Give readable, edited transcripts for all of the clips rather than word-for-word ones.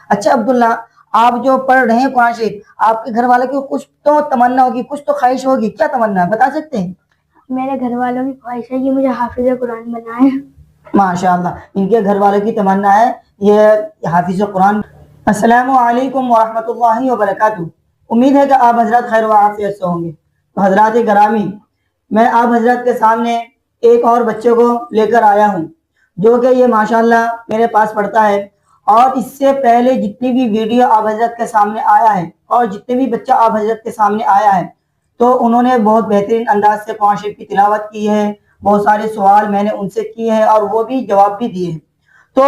اچھا عبداللہ، آپ جو پڑھ رہے ہیں قرآن شریف، آپ کے گھر والوں کی کچھ تو تمنا ہوگی، کچھ تو خواہش ہوگی، کیا تمنا ہے بتا سکتے ہیں؟ میرے گھر والوں کی خواہش ہے کہ مجھے حافظ قرآن بنائے۔ ماشاءاللہ، ان کے گھر والوں کی تمنا ہے یہ حافظ قرآن۔ السلام علیکم ورحمۃ اللہ وبرکاتہ۔ امید ہے کہ آپ حضرات خیر و عافیت سے ہوں گے۔ تو حضرات گرامی، میں آپ حضرات کے سامنے ایک اور بچے کو لے کر آیا ہوں، جو کہ یہ ماشاءاللہ میرے پاس پڑھتا ہے، اور اس سے پہلے جتنی بھی ویڈیو آپ حضرت کے سامنے آیا ہے اور جتنے بھی بچہ آپ حضرت کے سامنے آیا ہے، تو انہوں نے بہت بہترین انداز سے قرآن شریف کی تلاوت کی ہے، بہت سارے سوال میں نے ان سے کیے ہیں اور وہ بھی جواب بھی دیے ہیں۔ تو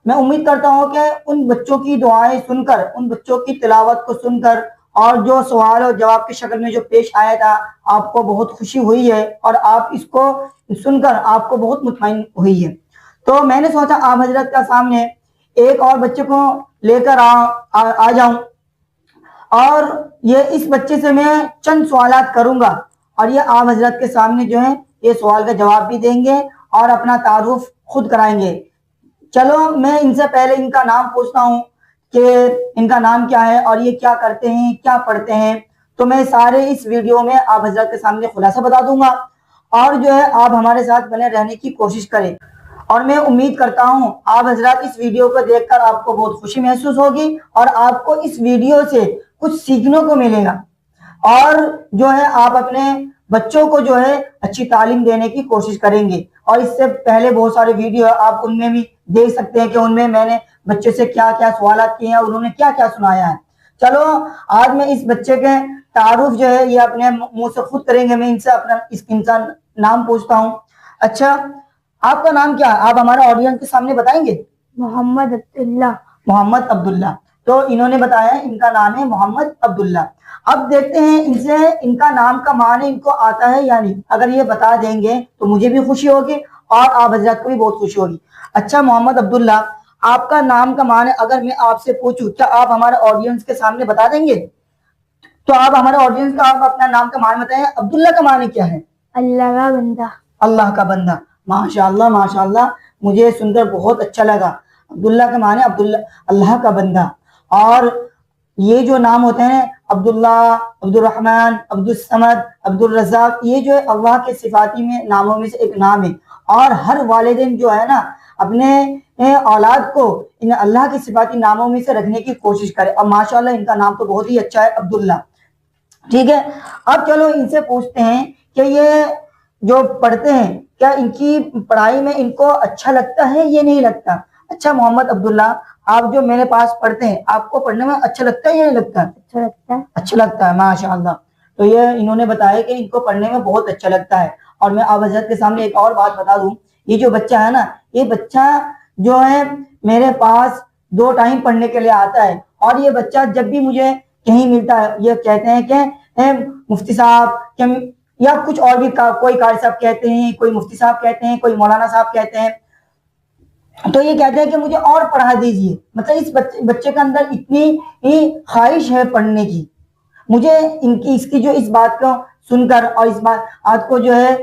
میں امید کرتا ہوں کہ ان بچوں کی دعائیں سن کر، ان بچوں کی تلاوت کو سن کر، اور جو سوال اور جواب کی شکل میں جو پیش آیا تھا، آپ کو بہت خوشی ہوئی ہے اور آپ اس کو سن کر آپ کو بہت مطمئن ہوئی ہے۔ تو میں نے سوچا آپ حضرت کا سامنے ایک اور بچے کو لے کر آ جاؤں، اور یہ اس بچے سے میں چند سوالات کروں گا، اور یہ آپ حضرت کے سامنے جو ہے یہ سوال کا جواب بھی دیں گے اور اپنا تعارف خود کرائیں گے۔ چلو میں ان سے پہلے ان کا نام پوچھتا ہوں کہ ان کا نام کیا ہے اور یہ کیا کرتے ہیں، کیا پڑھتے ہیں۔ تو میں سارے اس ویڈیو میں آپ حضرت کے سامنے خلاصہ بتا دوں گا، اور جو ہے آپ ہمارے ساتھ بنے رہنے کی کوشش کریں، اور میں امید کرتا ہوں آپ حضرات اس ویڈیو کو دیکھ کر آپ کو بہت خوشی محسوس ہوگی اور آپ کو اس ویڈیو سے کچھ سیکھنے کو ملے گا، اور جو ہے آپ اپنے بچوں کو جو ہے اچھی تعلیم دینے کی کوشش کریں گے۔ اور اس سے پہلے بہت سارے ویڈیو آپ ان میں بھی دیکھ سکتے ہیں کہ ان میں نے بچے سے کیا کیا سوالات کیے ہیں اور انہوں نے کیا کیا سنایا ہے۔ چلو آج میں اس بچے کے تعارف جو ہے یہ اپنے منہ سے خود کریں گے، میں ان سے اپنا انسان نام پوچھتا ہوں۔ اچھا، آپ کا نام کیا ہے؟ آپ ہمارے آڈینس کے سامنے بتائیں گے۔ محمد عبداللہ۔ محمد عبداللہ، تو انہوں نے بتایا ان کا نام ہے محمد عبداللہ۔ اب دیکھتے ہیں ان سے ان کا نام کا معنی ان کو آتا ہے یا نہیں۔ اگر یہ بتا دیں گے تو مجھے بھی خوشی ہوگی اور آپ حضرات کو بھی بہت خوشی ہوگی۔ اچھا محمد عبداللہ، آپ کا نام کا معنی اگر میں آپ سے پوچھوں، کیا آپ ہمارے آڈینس کے سامنے بتا دیں گے؟ تو آپ ہمارے آڈینس کا آپ اپنا نام کا معنی بتائیں۔ عبداللہ کا معنی کیا ہے؟ اللہ کا بندہ۔ اللہ کا بندہ۔ ماشاءاللہ ماشاءاللہ، مجھے سن کر بہت اچھا لگا۔ عبداللہ کا معنی عبداللہ اللہ کا بندہ۔ اور یہ جو نام ہوتے ہیں عبداللہ، عبد الرحمن، عبد الصمد، عبد الرزاق، یہ جو ہے اللہ کے صفاتی میں ناموں میں سے ایک نام ہے، اور ہر والدین جو ہے نا اپنے اولاد کو ان اللہ کے صفاتی ناموں میں سے رکھنے کی کوشش کرے، اور ماشاءاللہ ان کا نام تو بہت ہی اچھا ہے، عبداللہ۔ ٹھیک ہے، اب چلو ان سے پوچھتے ہیں کہ یہ جو پڑھتے ہیں کیا ان کی پڑھائی میں ان کو اچھا لگتا ہے یا نہیں لگتا؟ اچھا محمد عبداللہ، آپ جو میرے پاس پڑھتے ہیں آپ کو پڑھنے میں اچھا لگتا ہے یا نہیں لگتا؟ اچھا لگتا ہے۔ اچھا لگتا ہے، ماشاءاللہ۔ تو یہ انہوں نے بتایا کہ ان کو پڑھنے میں بہت اچھا لگتا ہے۔ اور میں آپ حضرت کے سامنے ایک اور بات بتا دوں، یہ جو بچہ ہے نا، یہ بچہ جو ہے میرے پاس 2 ٹائم پڑھنے کے لیے آتا ہے، اور یہ بچہ جب بھی مجھے کہیں ملتا ہے یہ کہتے ہیں کہ مفتی صاحب، یا کچھ اور بھی کوئی قاری صاحب کہتے ہیں، کوئی مفتی صاحب کہتے ہیں، کوئی مولانا صاحب کہتے ہیں، تو یہ کہتے ہیں کہ مجھے اور پڑھا دیجئے۔ مطلب اس بچے کے اندر اتنی خواہش ہے پڑھنے کی۔ مجھے اس کی جو اس بات کو سن کر اور اس بات کو جو ہے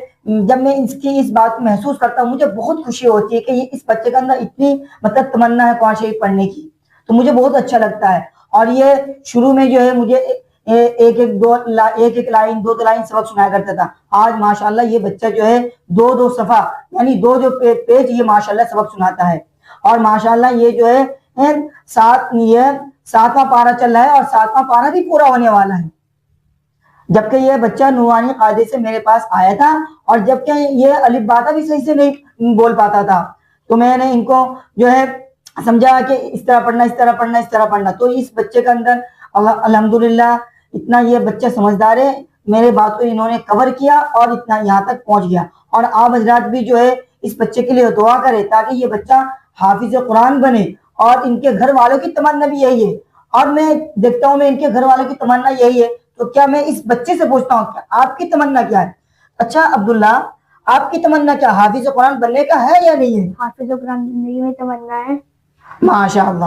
جب میں اس کی اس بات کو محسوس کرتا ہوں، مجھے بہت خوشی ہوتی ہے کہ یہ اس بچے کے اندر اتنی مطلب تمنا ہے قرآن شریف پڑھنے کی، تو مجھے بہت اچھا لگتا ہے۔ اور یہ شروع میں جو ہے مجھے ایک ایک لائن 2 لائن سبق سنایا کرتا تھا۔ آج ماشاءاللہ یہ بچہ جو ہے 2 صفحہ یعنی 2 پیج یہ ماشاءاللہ سبق سناتا ہے، اور ماشاءاللہ یہ جو ہے 7واں پارہ چل رہا ہے، اور 7واں پارہ بھی پورا ہونے والا ہے۔ جبکہ یہ بچہ نورانی قاعدے سے میرے پاس آیا تھا، اور جبکہ یہ الف باتا بھی صحیح سے نہیں بول پاتا تھا، تو میں نے ان کو جو ہے سمجھا کہ اس طرح پڑھنا، اس طرح پڑھنا، اس طرح پڑھنا۔ تو اس بچے کے اندر الحمدللہ اتنا یہ بچہ سمجھدار ہے، میرے بات کو انہوں نے کور کیا اور اتنا یہاں تک پہنچ گیا۔ اور آپ حضرات بھی جو ہے اس بچے کے لیے دعا کرے تاکہ یہ بچہ حافظ قرآن بنے، اور ان کے گھر والوں کی تمنا بھی یہی ہے، اور میں دیکھتا ہوں میں ان کے گھر والوں کی تمنا یہی ہے۔ تو کیا میں اس بچے سے پوچھتا ہوں کہ آپ کی تمنا کیا ہے؟ اچھا عبداللہ، آپ کی تمنا کیا حافظ قرآن بننے کا ہے یا نہیں ہے؟ حافظ قرآن بننے میں تمنا ہے، ماشاءاللہ،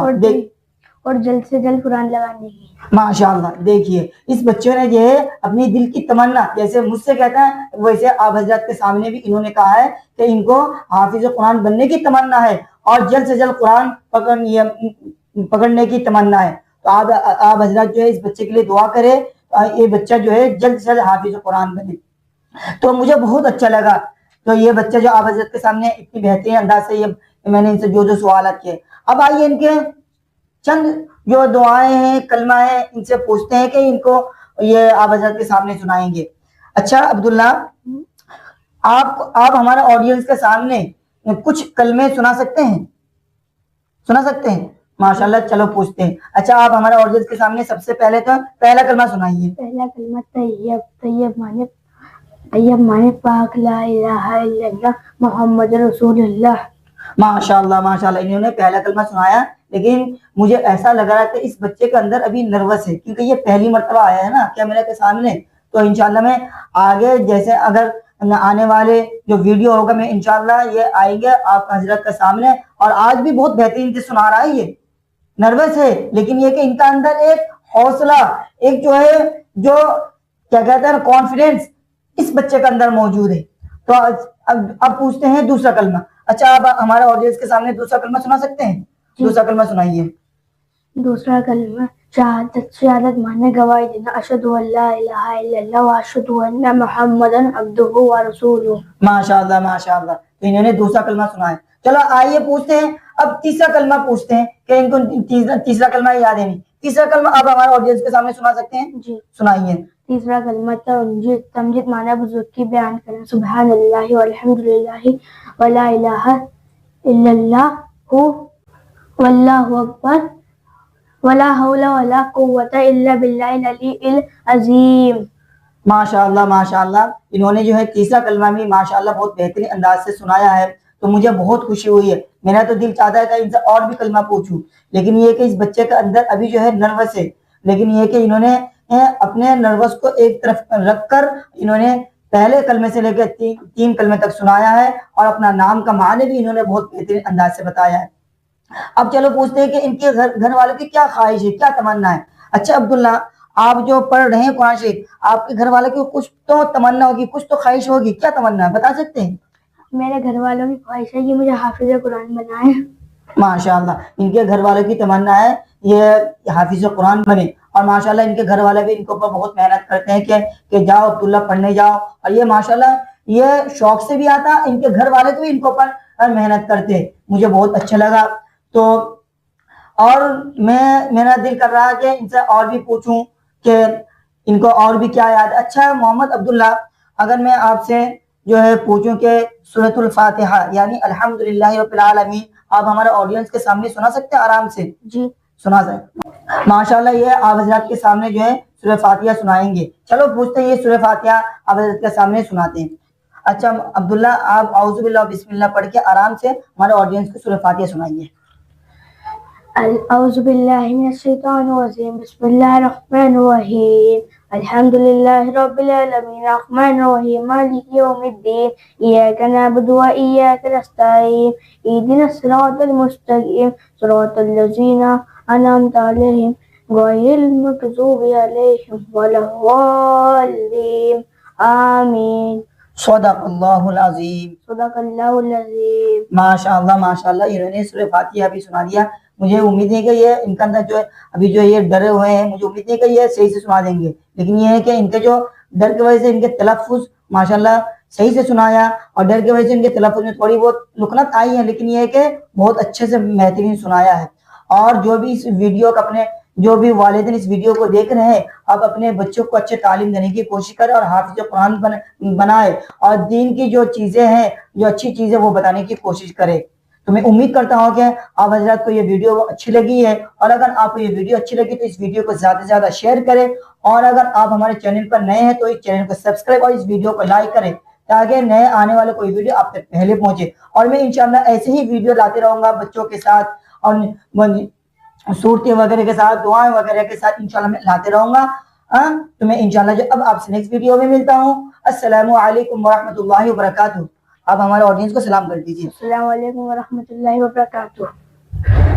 اور جلد سے جلد قرآن لگانے کی۔ ماشاءاللہ، دیکھیے اس بچے نے جو ہے اپنی دل کی تمنا جیسے مجھ سے کہتا ہے، ویسے آپ حضرات کے سامنے بھی انہوں نے کہا ہے کہ ان کو حافظ قرآن بننے کی تمنا ہے، اور جلد سے جلد قرآن پکڑنے کی تمنا ہے، تو آپ حضرات جو ہے اس بچے کے لیے دعا کرے، یہ بچہ جو ہے جلد سے جلد حافظ قرآن بنے۔ تو مجھے بہت اچھا لگا، تو یہ بچہ جو آپ حضرت کے سامنے اتنی بہترین انداز سے یہ میں نے ان سے جو سوالات کیے، اب آئیے ان کے چند جو دعائیں ہیں، کلمہ ہیں، ان سے پوچھتے ہیں کہ ان کو یہ آپ حضرت کے سامنے سنائیں گے۔ اچھا عبداللہ، آپ ہمارے آڈینس کے سامنے کچھ کلمے سنا سکتے ہیں؟ سنا سکتے ہیں؟ ماشاءاللہ، چلو پوچھتے ہیں۔ اچھا، آپ ہمارے آڈینس کے سامنے سب سے پہلے تو پہلا کلمہ سنائیے۔ پہلا کلمہ طیب مانے پاک، لا الہ الا اللہ محمد رسول اللہ۔ ماشاءاللہ ماشاءاللہ، انہوں نے پہلا کلمہ سنایا، لیکن مجھے ایسا لگ رہا ہے کہ اس بچے کے اندر ابھی نروس ہے، کیونکہ یہ پہلی مرتبہ آیا ہے نا کیمرے کے سامنے۔ تو انشاءاللہ میں آگے جیسے اگر آنے والے جو ویڈیو ہوگا میں انشاءاللہ یہ آئیں گے آپ حضرت کے سامنے، اور آج بھی بہت بہترین سے سنا رہا ہے، یہ نروس ہے لیکن یہ کہ ان کا اندر ایک حوصلہ، ایک جو ہے جو کیا کہتے ہیں کانفیڈنس اس بچے کے اندر موجود ہے۔ تو اب پوچھتے ہیں دوسرا کلمہ۔ اچھا، آپ ہمارے آڈینس کے سامنے دوسرا کلمہ سنا سکتے ہیں؟ دوسرا کلمہ سنائیے۔ دوسرا کلمہ شہادت مانے گواہی دینا، اشہد ان لا الہ الا اللہ واشہد ان محمدا عبدہ ورسولہ۔ ماشاءاللہ ماشاءاللہ، تو انہوں نے دوسرا کلمہ سنا ہے۔ چلو آئیے پوچھتے ہیں اب تیسرا کلمہ پوچھتے ہیں کہ ان کو تیسرا کلمہ یاد ہے نہیں۔ تیسرا کلمہ آپ ہمارے آڈینس کے سامنے سنا سکتے ہیں؟ جی سنائیے۔ تیسرا کلمہ تمجید مانا بزرگ کی بیان کرنا، سبحان اللہ والحمدللہ ولا الہ الا اللہ واللہ اکبر ولا حول ولا قوت الا باللہ العلی العظیم۔ ماشاءاللہ ماشاءاللہ، انہوں نے جو ہے تیسرا کلمہ بھی ماشاءاللہ بہت بہترین انداز سے سنایا ہے، تو مجھے بہت خوشی ہوئی ہے۔ میرا تو دل چاہتا ہے کہ ان سے اور بھی کلمہ پوچھوں، لیکن یہ کہ اس بچے کے اندر ابھی جو ہے نروس ہے، لیکن یہ کہ انہوں نے اپنے نروس کو ایک طرف رکھ کر انہوں نے پہلے کلمے سے لے کے 3 کلمے تک سنایا ہے، اور اپنا نام کا معنی بھی انہوں نے بہت بہترین انداز سے بتایا ہے۔ اب چلو پوچھتے ہیں کہ ان کے گھر والوں کی کیا خواہش ہے، کیا تمنا ہے۔ اچھا عبداللہ، آپ جو پڑھ رہے ہیں قرآن شریف، آپ کے گھر والوں کی کچھ تو تمنا ہوگی، کچھ تو خواہش ہوگی، کیا تمنا ہے بتا سکتے ہیں؟ میرے گھر والوں کی خواہش ہے کہ مجھے حافظ قرآن بنائے۔ ماشاءاللہ، ان کے گھر والوں کی تمنا ہے یہ حافظ قرآن بنے، اور ماشاءاللہ ان کے گھر والے بھی ان کے اوپر بہت محنت کرتے ہیں کہ جاؤ عبداللہ پڑھنے جاؤ، اور یہ ماشاءاللہ یہ شوق سے بھی آتا، ان کے گھر والے بھی ان کے اوپر محنت کرتے، مجھے بہت اچھا لگا۔ تو اور میرا دل کر رہا کہ ان سے اور بھی پوچھوں کہ ان کو اور بھی کیا یاد ہے۔ اچھا محمد عبداللہ، اگر میں آپ سے جو ہے پوچھوں کہ سورۃ الفاتحہ یعنی الحمدللہ رب العالمین آپ ہمارے آڈینس کے سامنے سنا سکتے ہیں آرام سے؟ جی سنا سکتے۔ ماشاءاللہ، یہ آپ حضرات کے سامنے جو ہے سورہ فاتحہ سنائیں گے۔ چلو پوچھتے ہیں یہ سورہ فاتحہ آپ حضرات کے سامنے سناتے ہیں۔ اچھا عبداللہ، آپ اعوذ باللہ بسم اللہ پڑھ کے آرام سے ہمارے آڈینس کو سورہ فاتحہ سنائیے۔ اعوذ باللہ من الشیطان الرجیم، بسم اللہ الرحمن الرحیم، الحمدللہ رب العالمین الرحمن الرحیم مالک یوم الدین، ایاک نعبد و ایاک نستعین، اہدنا الصراط المستقیم صراط الذین انعمت علیہم غیر المغضوب علیہم ولا الضالین، آمین۔ صدق اللہ العظیم۔ صدق اللہ العظیم۔ ماشاءاللہ ماشاءاللہ، انہوں نے سورہ فاتحہ بھی سنا دیا۔ مجھے امید ہے کہ یہ ان کا اندر جو ہے ابھی جو یہ ڈرے ہوئے ہیں، مجھے امید ہے کہ یہ صحیح سے سنا دیں گے، لیکن یہ ہے کہ ان کے جو ڈر کی وجہ سے ان کے تلفظ ماشاءاللہ صحیح سے سنایا، اور ڈر کی وجہ سے ان کے تلفظ میں تھوڑی بہت لکنت آئی ہے، لیکن یہ ہے کہ بہت اچھے سے بہترین سنایا ہے۔ اور جو بھی اس ویڈیو کا اپنے جو بھی والدین اس ویڈیو کو دیکھ رہے ہیں، آپ اپنے بچوں کو اچھے تعلیم دینے کی کوشش کریں اور حافظ قرآن بنائے، اور دین کی جو چیزیں ہیں، جو اچھی چیزیں وہ بتانے کی کوشش کرے۔ تو میں امید کرتا ہوں کہ آپ حضرات کو یہ ویڈیو اچھی لگی ہے، اور اگر آپ کو یہ ویڈیو اچھی لگی تو اس ویڈیو کو زیادہ سے زیادہ شیئر کریں، اور اگر آپ ہمارے چینل پر نئے ہیں تو اس چینل کو سبسکرائب اور اس ویڈیو کو لائک کریں، تاکہ نئے آنے والے کوئی ویڈیو آپ تک پہلے پہنچے۔ اور میں انشاءاللہ ایسے ہی ویڈیو لاتے رہوں گا بچوں کے ساتھ، اور صورتیں وغیرہ کے ساتھ، دعائیں وغیرہ کے ساتھ انشاءاللہ میں لاتے رہوں گا۔ تو میں انشاءاللہ جو اب آپ سے نیکسٹ ویڈیو میں ملتا ہوں۔ السلام علیکم ورحمۃ اللہ وبرکاتہ۔ آپ ہمارے آڈینس کو سلام کر دیجیے۔ السلام علیکم ورحمۃ اللہ وبرکاتہ۔